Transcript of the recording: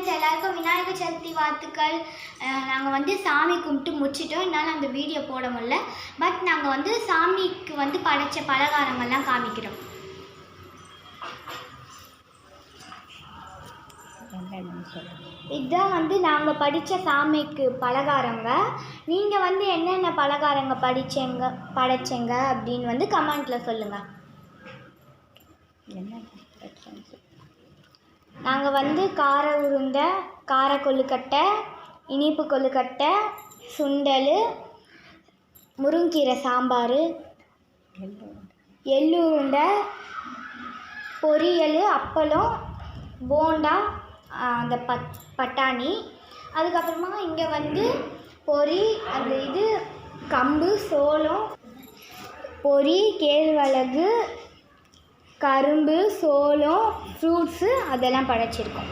Friends, எல்லாருக்கும் விநாயகர் சதுர்த்தி வாழ்த்துக்கள். நாங்கள் வந்து சாமி கும்பிட்டு முடிச்சிட்டோம். என்னால் அந்த வீடியோ போட முடியல. பட் நாங்கள் வந்து சாமிக்கு வந்து படைச்ச பலகாரங்கள்லாம் காமிக்கிறோம். இதுதான் வந்து நாங்கள் படித்த சாமிக்கு பலகாரங்க. நீங்கள் வந்து என்னென்ன பலகாரங்க படைச்சங்க அப்படின்னு வந்து கமெண்ட்டில் சொல்லுங்கள். நாங்கள் வந்து கார உருண்டை, கார கொழுக்கட்டை, இனிப்பு கொழுக்கட்டை, சுண்டல், முருங்கீரை சாம்பார், எள்ளு உருண்டை, பொரியல், அப்பளம், போண்டா, அந்த பட்டாணி, அதுக்கப்புறமா இங்கே வந்து பொரி, அந்த இது கம்பு, சோளம், பொரி, கேழ்வரகு, கரும்பு, சோளம், ஃப்ரூட்ஸு அதெல்லாம் படைச்சிருக்கோம்.